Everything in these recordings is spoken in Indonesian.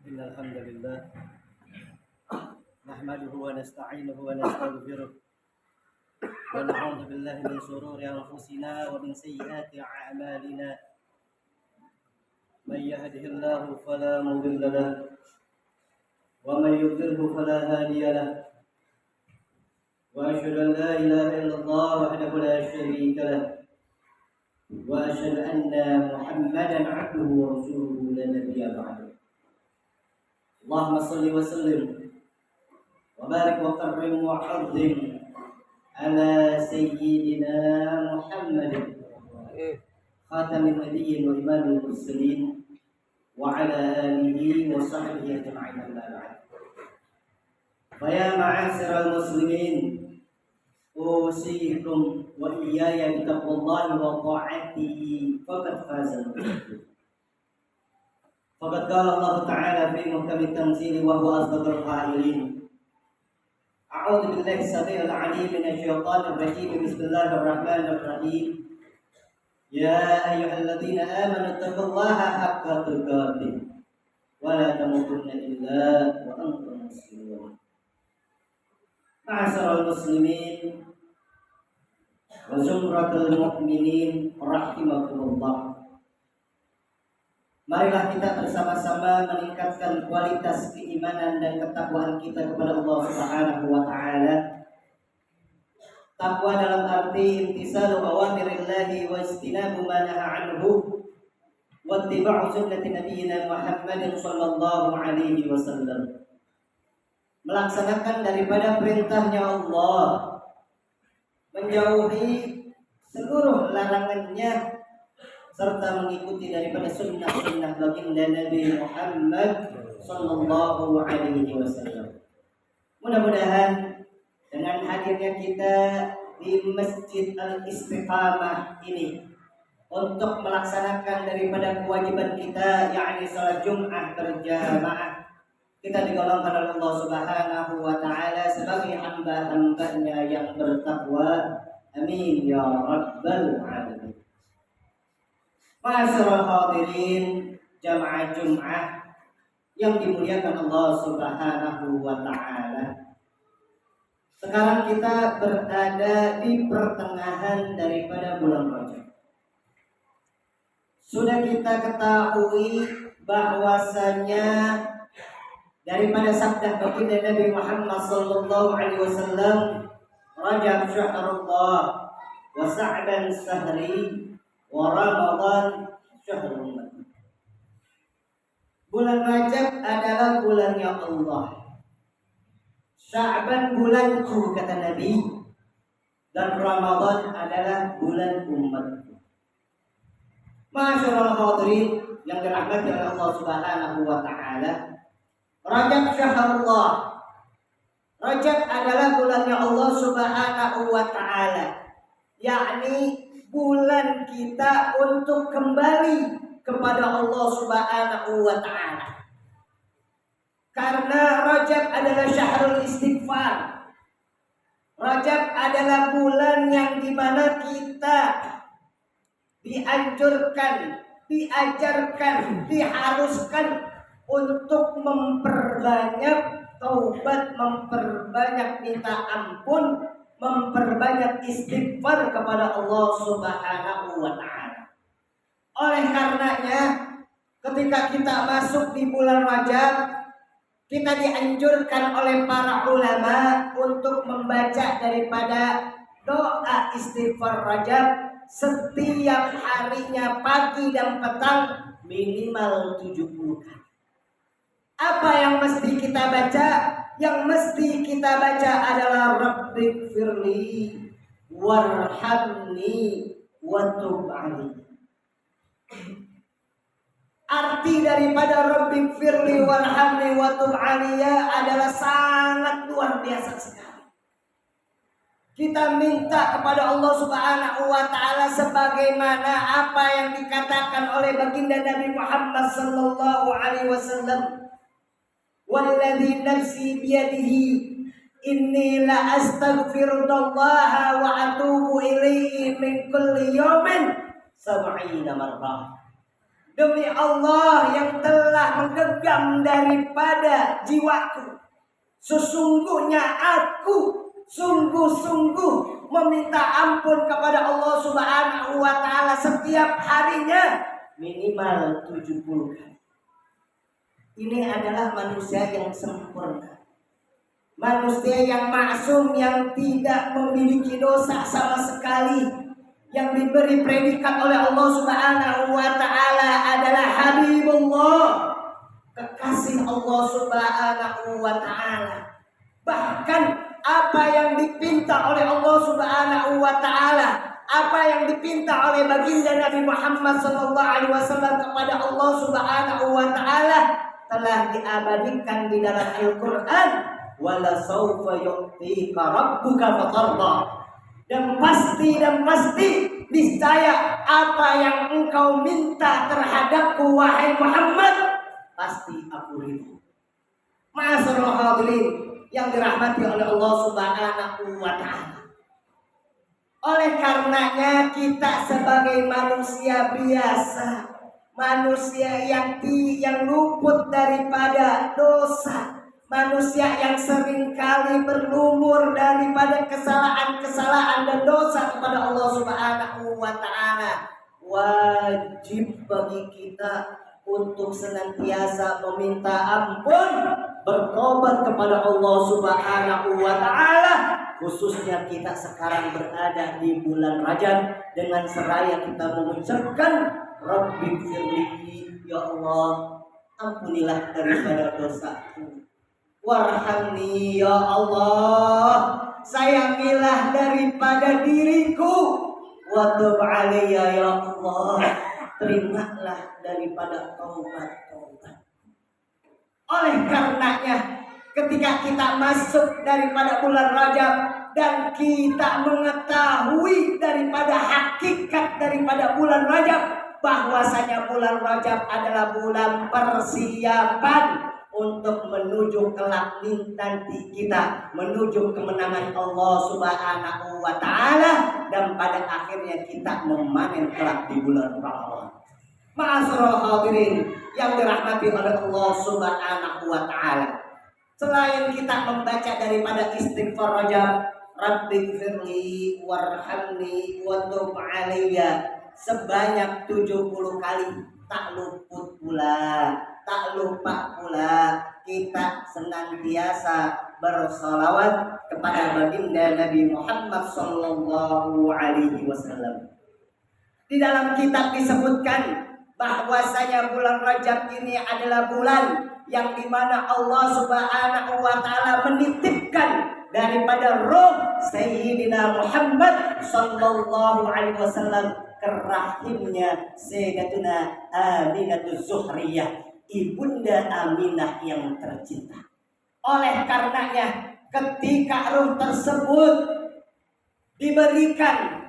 إن الحمد لله نحمده ونستعينه ونستغفره ونعوذ بالله من شرور أنفسنا ومن سيئات أعمالنا. من يهده الله فلا مضل له ومن يضلله فلا هادي له، وأشهد أن لا إله إلا الله وحده لا شريك له، وأشهد أن محمدا عبده ورسوله لا نبي بعده. اللهم صل وسلم وبارك وكرم وعظم على سيدنا محمد خاتم النبيين وإمام المرسلين وعلى آله وصحبه أجمعين، أما بعد. فيا معاشر المسلمين، أوصيكم وإياي بتقوى الله وطاعته فقد فاز المتقون. فقد قال الله تعالى في محكم التنزيل وهو أصدق القائلين: أعوذ بالله السميع العليم من الشيطان الرجيم، بسم الله الرحمن الرحيم. يا أيها الذين آمنوا اتقوا الله حق تقاته ولا تموتن إلا وأنتم مسلمون. معاشر المسلمين وزمرة المؤمنين رحمكم الله. Marilah kita bersama-sama meningkatkan kualitas keimanan dan ketakwaan kita kepada Allah Subhanahu wa taala. Takwa dalam arti imtisalu awamirillahi wa istinabu ma nahaa anhu wa ittiba'u sunnati nabiyyina Muhammadin sallallahu alaihi wasallam. Melaksanakan daripada perintahnya Allah, menjauhi seluruh larangannya, serta mengikuti daripada sunnah-sunnah baginda Nabi Muhammad sallallahu alaihi wasallam. Mudah-mudahan dengan hadirnya kita di Masjid Al-Istiqamah ini untuk melaksanakan daripada kewajiban kita, yakni salat Jumat berjamaah, kita digolongkan oleh Allah Subhanahu wa taala sebagai hamba-hambanya yang bertakwa. Amin ya rabbal alamin. Ma'asyiral hadirin jamaah Jumat yang dimuliakan Allah Subhanahu wa taala. Sekarang kita berada di pertengahan daripada bulan Rajab. Sudah kita ketahui bahwasanya daripada sabda baginda Nabi Muhammad sallallahu alaihi wasallam, Rajab syahrullah wa Sa'ban sahri wa Ramadan syahrul. Bulan Rajab adalah bulannya Allah, Sya'ban bulanku kata Nabi, dan Ramadan adalah bulan umatku. Masyaallah hadirin yang dirahmati oleh Allah Subhanahu wa taala, Rajab syahrullah. Rajab adalah bulannya Allah Subhanahu wa taala, yakni bulan kita untuk kembali kepada Allah Subhanahu wa taala. Karena Rajab adalah syahrul istighfar. Rajab adalah bulan yang dimana kita dianjurkan, diajarkan, diharuskan untuk memperbanyak taubat, memperbanyak minta ampun, memperbanyak istighfar kepada Allah Subhanahu wa taala. Oleh karenanya, ketika kita masuk di bulan Rajab, kita dianjurkan oleh para ulama untuk membaca daripada doa istighfar Rajab setiap harinya, pagi dan petang, minimal 70 kali. Apa yang mesti kita baca? Yang mesti kita baca adalah Rabbighfirli warhamni wa tub 'alaihi. Arti daripada Rabbighfirli warhamni wa tub 'alayya adalah sangat luar biasa sekali. Kita minta kepada Allah Subhanahu wa taala sebagaimana apa yang dikatakan oleh baginda Nabi Muhammad sallallahu alaihi wasallam, "Walladzi nafsi biyadihi inni la astaghfirullaha wa atubu ilaihi min kulli yawmin 70 marrah." Demi Allah yang telah menggegah dendam daripada jiwaku. Sesungguhnya aku sungguh-sungguh meminta ampun kepada Allah Subhanahu wa taala setiap harinya minimal 70 kali. Ini adalah manusia yang sempurna. Manusia yang maksum, yang tidak memiliki dosa sama sekali, yang diberi predikat oleh Allah Subhanahu wa taala adalah Habibullah, kekasih Allah Subhanahu wa taala. Bahkan apa yang dipinta oleh Allah Subhanahu wa taala, apa yang dipinta oleh baginda Nabi Muhammad sallallahu alaihi wasallam kepada Allah Subhanahu wa taala telah diabadikan di dalam Al-Qur'an. Wala sawfa yu'tika rabbuka fatarda. Dan pasti niscaya apa yang engkau minta terhadapku wahai Muhammad pasti aku ridho. Ma'asyiral hadirin yang dirahmati oleh Allah Subhanahu wa taala. Oleh karenanya kita sebagai manusia biasa, manusia yang luput daripada dosa, manusia yang seringkali berlumur daripada kesalahan-kesalahan dan dosa kepada Allah Subhanahu wa taala, wajib bagi kita untuk senantiasa meminta ampun, bertobat kepada Allah Subhanahu wa taala. Khususnya kita sekarang berada di bulan Rajab, dengan seraya kita mengucapkan Rabbighfirli, ya Allah ampunilah daripada dosaku, warhamni ya Allah sayangilah daripada diriku, wa tub alayya ya Allah terimalah daripada taubat. Oleh karenanya ketika kita masuk daripada bulan Rajab dan kita mengetahui daripada hakikat daripada bulan Rajab, bahwasanya bulan Rajab adalah bulan persiapan untuk menuju kelak nanti kita menuju kemenangan Allah Subhanahu wa taala, dan pada akhirnya kita memanen kelak di bulan Ramadan. Ma'asyiral hadirin yang dirahmati oleh Allah Subhanahu wa taala, selain kita membaca daripada istighfar Rajab, Rabbighfirli warhamni wa tub alayya sebanyak 70 kali, tak lupa pula kita senantiasa bersalawat kepada baginda Nabi Muhammad sallallahu alaihi wasallam. Di dalam kitab disebutkan bahwasanya bulan Rajab ini adalah bulan yang dimana Allah Subhanahu wa taala menitipkan daripada roh Sayyidina Muhammad sallallahu alaihi wasallam ke rahimnya Sayyidatuna Aminatul Zuhriyah, ibunda Aminah yang tercinta. Oleh karenanya ketika roh tersebut diberikan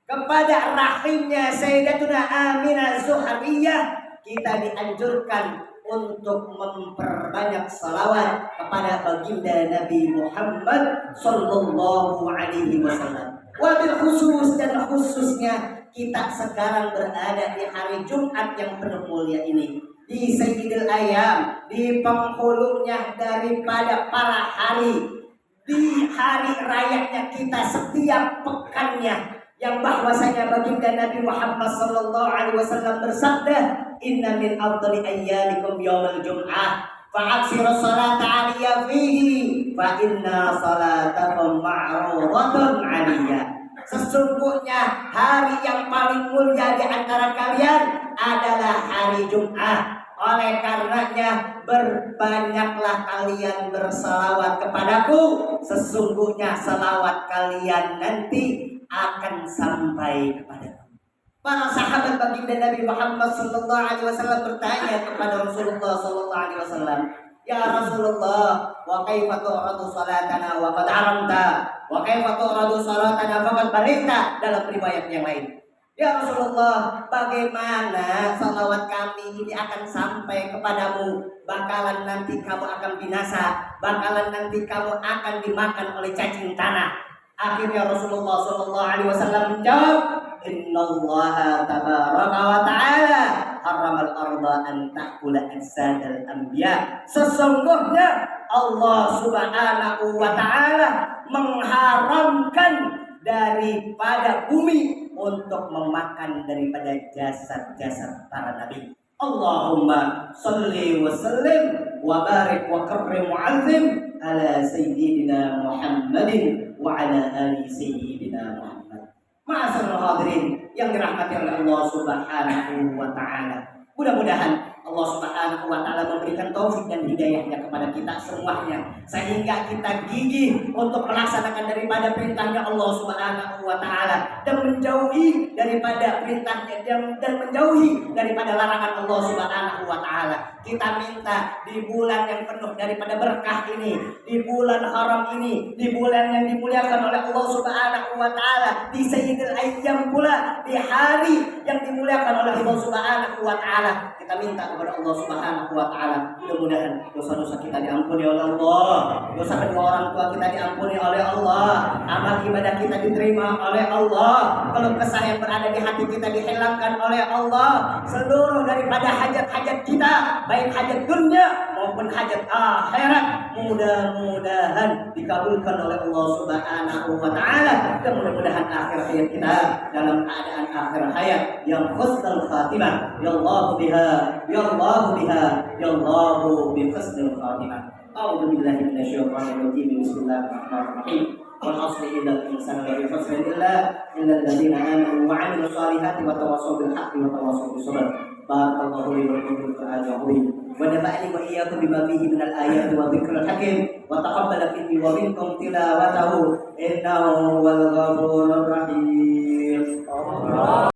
kepada rahimnya Sayyidatuna Aminah Zuhriyah, kita dianjurkan untuk memperbanyak salawat kepada baginda Nabi Muhammad sallallahu alaihi wasallam. Wabil khusus dan khususnya kita sekarang berada di hari Jumat yang penuh mulia ini, di Sayyidil Ayyam, di penghulunya daripada para hari, di hari rayanya kita setiap pekannya, yang bahwasanya baginda Nabi Muhammad sallallahu alaihi wasallam bersabda, inna min afdali ayyamikum yaumul jum'ah fa'aksiru salata 'alayya fihi fa inna salatakum ma'rudatun 'alayya. Sesungguhnya hari yang paling mulia di antara kalian adalah hari Jumat. Oleh karenanya berbanyaklah kalian bersalawat kepadaku, sesungguhnya salawat kalian nanti akan sampai kepadaku. Para sahabat baginda Nabi Muhammad sallallahu alaihi wasallam bertanya kepada Rasulullah sallallahu alaihi wasallam, ya Rasulullah, wa kaifa tu'radu salatana wa qad haramta wa kaifa tu'radu salatana faqad balita, dalam riwayat yang lain. Ya Rasulullah, bagaimana salawat kami ini akan sampai kepadamu? Bakalan nanti kamu akan binasa, bakalan nanti kamu akan dimakan oleh cacing tanah. Akhirnya Rasulullah sallallahu alaihi wasallam menjawab, innallaha tabaraka wa ta'ala haramal arda an ta'kula ajsadal anbiya. Sesungguhnya Allah Subhanahu wa taala mengharamkan daripada bumi untuk memakan daripada jasad-jasad para nabi. Allahumma salli wa sallim wa barik wa karrim wa azim ala sayyidina Muhammadin wa ala ali sayyidina Muhammad. Ma'asyiral hadirin yang dirahmati oleh Allah Subhanahu wa taala. Mudah-mudahan Allah Subhanahu wa taala memberikan taufik dan hidayahnya kepada kita semuanya sehingga kita gigih untuk melaksanakan daripada perintahnya Allah Subhanahu wa taala dan menjauhi daripada perintahnya dan menjauhi daripada larangan Allah Subhanahu wa taala. Kita minta di bulan yang penuh daripada berkah ini, di bulan haram ini, di bulan yang dimuliakan oleh Allah Subhanahu wa taala, di sayyidil ayyam pula, di hari yang dimuliakan oleh Allah Subhanahu wa taala, kita minta kepada Allah Subhanahu wa taala mudah-mudahan dosa-dosa kita diampuni oleh Allah, dosa kedua orang tua kita diampuni oleh Allah, amal ibadah kita diterima oleh Allah, kalau kesah yang berada di hati kita dihilangkan oleh Allah, seluruh daripada hajat-hajat kita baik hajat dunia maupun hajat akhirat mudah-mudahan dikabulkan oleh Allah Subhanahu wa taala dan mudah-mudahan akhir hayat kita dalam keadaan akhir hayat yang husnul khatimah. Ya Allah biha, ya Allah biha, ya Allah bi husnul khatimah. A'udzu billahi minasyaitonir rajim. Bismillahirrahmanirrahim. Wal 'asri innal insana lafi khusrin illa alladziina aamanu wa 'amilus shalihati wa tawassaw bil haqqi wa tawassaw bis sabr. Barakallahu li wa lakum fil Qur'anil 'azim. Wa nafa'ani wa iyyakum bima fihi minal ayati wa dzikril hakim wa taqabbala minni wa minkum tilawatahu innahu huwal ghafurur rahim.